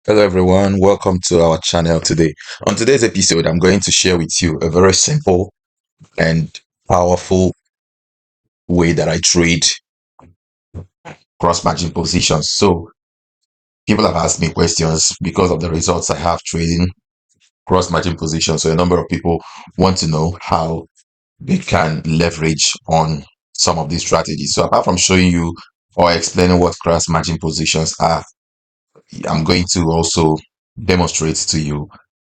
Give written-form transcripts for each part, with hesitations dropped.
Hello everyone, welcome to our channel today. On today's episode, I'm going to share with you a very simple and powerful way that I trade cross margin positions. So people have asked me questions because of the results I have trading cross margin positions. So a number of people want to know how they can leverage on some of these strategies. So apart from showing you or explaining what cross margin positions are, I'm going to also demonstrate to you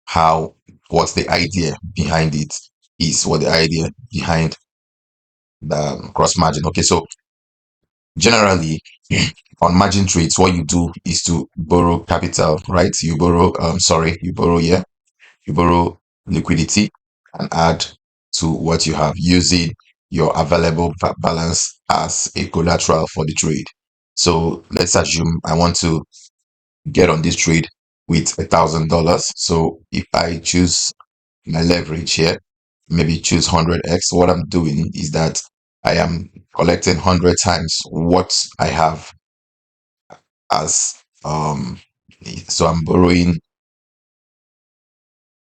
how what the idea behind it is, what the idea behind the cross margin. Okay, so generally on margin trades, what you do is to borrow capital, right? You borrow, you borrow liquidity and add to what you have using your available balance as a collateral for the trade. So let's assume I want to get on this trade with $1,000. So if I choose my leverage here, maybe choose 100x, what I'm doing is that I am collecting 100 times what I have as so I'm borrowing.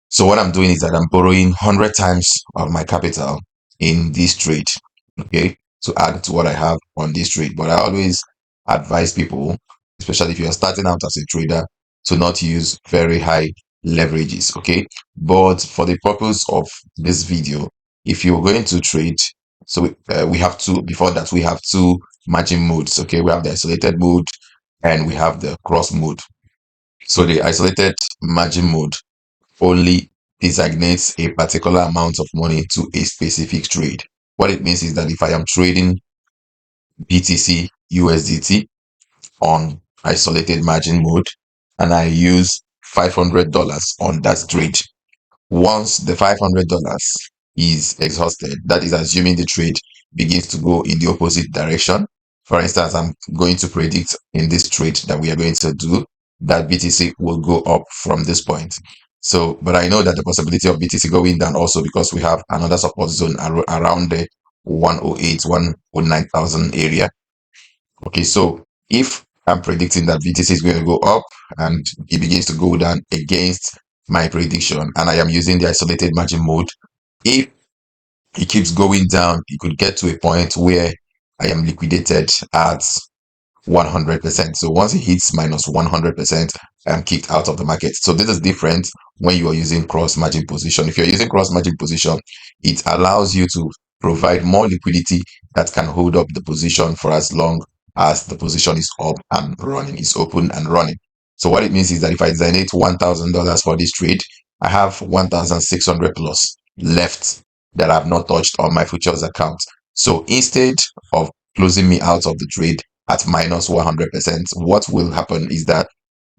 So what I'm doing is that I'm borrowing 100 times of my capital in this trade, okay, to add to what I have on this trade. But I always advise people, especially if you're starting out as a trader, to not use very high leverages, okay? But for the purpose of this video, if you're going to trade, so we have two, before that, we have two margin modes, okay? We have the isolated mode and we have the cross mode. So the isolated margin mode only designates a particular amount of money to a specific trade. What it means is that if I am trading BTC USDT on isolated margin mode and I use $500 on that trade, once the $500 is exhausted, that is assuming the trade begins to go in the opposite direction. For instance, I'm going to predict in this trade that we are going to do that BTC will go up from this point. So, but I know that the possibility of BTC going down also because we have another support zone around the 108, 109,000 area. Okay, so if I'm predicting that BTC is going to go up and it begins to go down against my prediction, and I am using the isolated margin mode, if it keeps going down, it could get to a point where I am liquidated at 100%. So once it hits minus 100%, I'm kicked out of the market. So this is different when you are using cross margin position. If you're using cross margin position, it allows you to provide more liquidity that can hold up the position for as long as the position is up and running, is open and running. So what it means is that if I designate $1,000 for this trade, I have 1,600 plus left that I've not touched on my futures account. So instead of closing me out of the trade at minus 100%, what will happen is that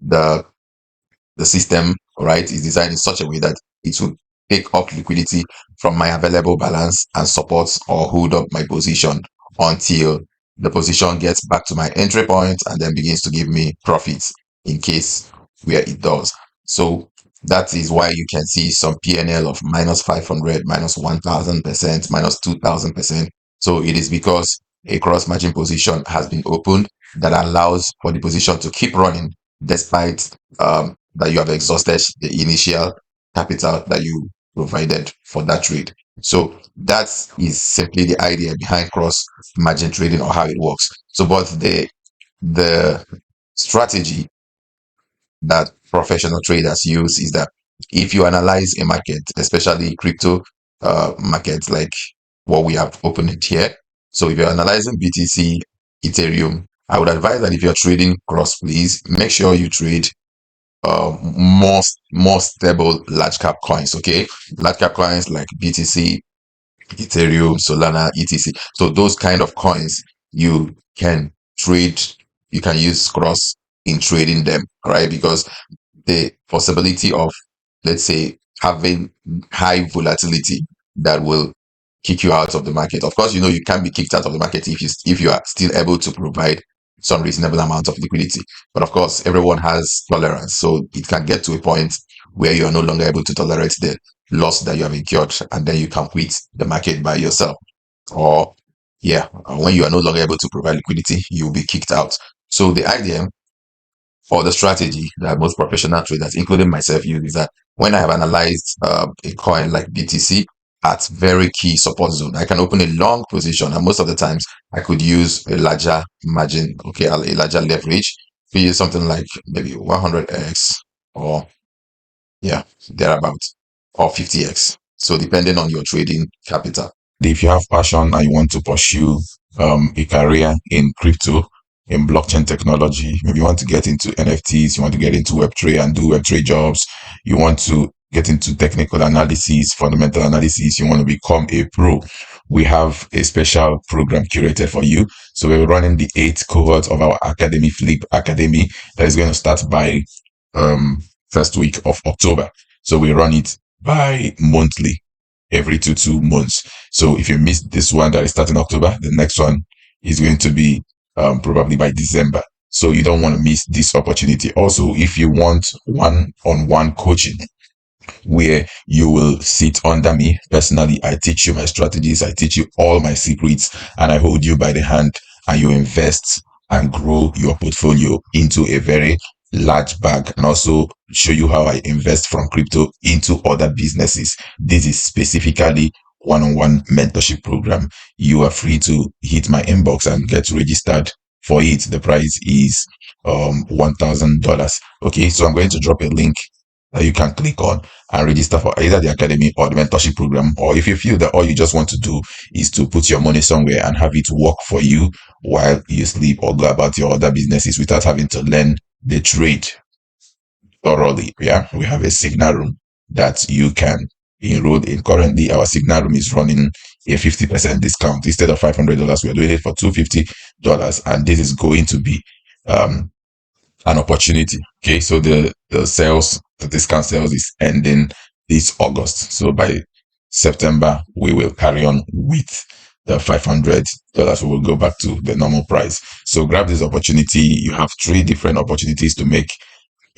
the the system, right, is designed in such a way that it will take up liquidity from my available balance and support or hold up my position until the position gets back to my entry point and then begins to give me profits in case where it does. So that is why you can see some PNL of minus 500, minus 1000%, minus 2000%. So it is because a cross margin position has been opened that allows for the position to keep running despite that you have exhausted the initial capital that you provided for that trade. So that is simply the idea behind cross margin trading or how it works. So, but the strategy that professional traders use is that if you analyze a market, especially crypto markets like what we have opened here, so if you're analyzing BTC, Ethereum, I would advise that if you're trading cross, please make sure you trade more stable large cap coins. Okay, large cap coins like BTC, Ethereum, Solana, etc. So those kind of coins you can trade, you can use cross in trading them, right? Because the possibility of, let's say, having high volatility that will kick you out of the market. Of course, you know you can be kicked out of the market if you are still able to provide some reasonable amount of liquidity. But of course, everyone has tolerance, so it can get to a point where you are no longer able to tolerate the loss that you have incurred, and then you can quit the market by yourself. Or yeah, when you are no longer able to provide liquidity, you'll be kicked out. So the idea or the strategy that most professional traders, including myself, use is that when I have analyzed a coin like BTC at very key support zone, I can open a long position, and most of the times I could use a larger margin, okay, a larger leverage. We use something like maybe 100x or yeah, thereabout, or 50x. So depending on your trading capital. If you have passion and you want to pursue a career in crypto, in blockchain technology, maybe you want to get into NFTs, you want to get into Web3 and do Web3 jobs, you want to get into technical analysis, fundamental analysis, you want to become a pro, we have a special program curated for you. So we're running the 8th cohort of our Academy Flip Academy that is going to start by um first week of October. So we run it bi-monthly, every two months. So if you miss this one that is starting October, the next one is going to be probably by December. So you don't want to miss this opportunity. Also, if you want one-on-one coaching, where you will sit under me personally. I teach you my strategies, I teach you all my secrets, and I hold you by the hand, and you invest and grow your portfolio into a very large bag, and also show you how I invest from crypto into other businesses. This is specifically one-on-one mentorship program. You are free to hit my inbox and get registered for it. The price is $1,000. Okay, so I'm going to drop a link that you can click on and register for either the academy or the mentorship program. Or if you feel that all you just want to do is to put your money somewhere and have it work for you while you sleep or go about your other businesses without having to learn the trade thoroughly, yeah, we have a signal room that you can enroll in. Currently, our signal room is running a 50% discount. Instead of $500, we are doing it for $250, and this is going to be um an opportunity. Okay, so the discount sales is ending this August. So by September, we will carry on with the $500. We will go back to the normal price. So grab this opportunity. You have 3 different opportunities to make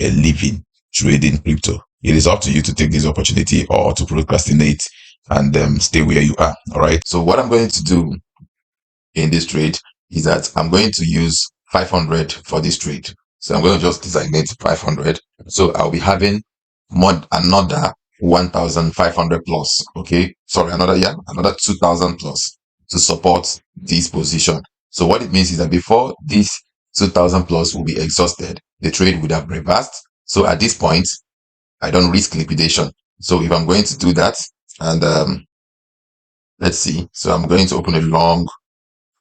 a living trading crypto. It is up to you to take this opportunity or to procrastinate and stay where you are. All right. So what I'm going to do in this trade is that I'm going to use 500 for this trade. So I'm going to just designate 500. So I'll be having another 1,500 plus. Okay. Sorry, another 2,000 plus to support this position. So what it means is that before this 2,000 plus will be exhausted, the trade would have reversed. So at this point, I don't risk liquidation. So if I'm going to do that, and let's see. So I'm going to open a long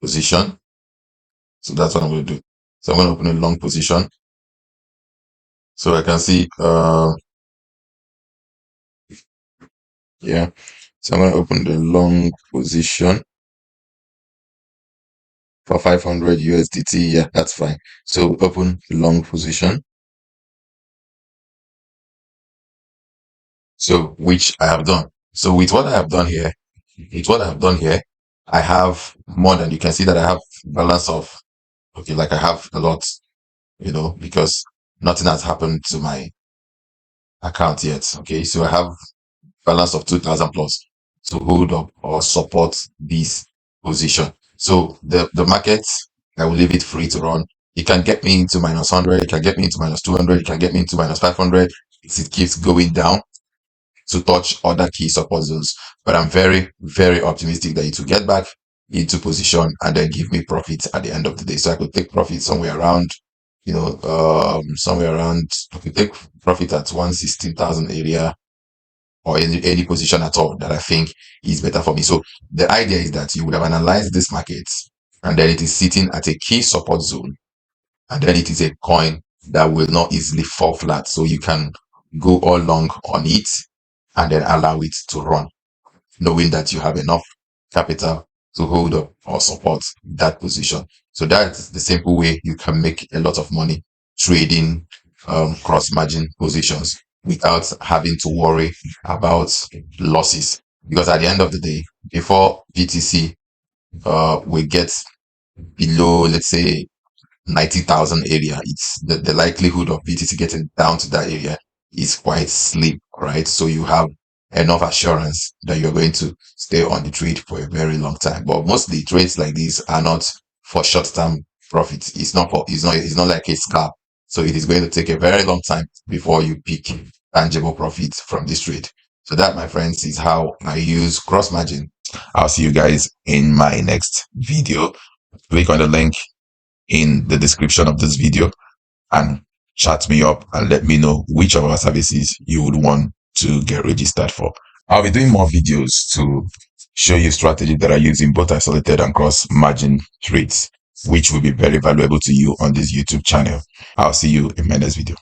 position. So that's what I'm going to do. So I'm going to open a long position. So I can see, yeah. So I'm going to open the long position for 500 USDT. Yeah, that's fine. So open the long position. So which I have done. So with what I have done here, I have more than, you can see that I have balance of, okay, like I have a lot, because nothing has happened to my account yet. Okay, so I have balance of 2,000 plus to hold up or support this position. So the market, I will leave it free to run. It can get me into minus 100, it can get me into minus 200, it can get me into minus 500. It keeps going down to touch other key support zones. But I'm very, very optimistic that it will get back into position and then give me profit at the end of the day. So I could take profit somewhere around, I could take profit at 116,000 area, or any position at all that I think is better for me. So the idea is that you would have analyzed this market, and then it is sitting at a key support zone, and then it is a coin that will not easily fall flat. So you can go all long on it and then allow it to run, knowing that you have enough capital to hold up or support that position. So that's the simple way you can make a lot of money trading cross margin positions without having to worry about losses. Because at the end of the day, before BTC we get below, let's say, 90,000 area, it's the likelihood of BTC getting down to that area is quite slim, right? So you have enough assurance that you're going to stay on the trade for a very long time. But mostly trades like these are not for short-term profits. It's not like a scalp. So it is going to take a very long time before you pick tangible profits from this trade. So that, my friends, is how I use cross margin. I'll see you guys in my next video. Click on the link in the description of this video and chat me up and let me know which of our services you would want to get registered for. I'll be doing more videos to show you strategies that are using both isolated and cross margin trades, which will be very valuable to you on this YouTube channel. I'll see you in my next video.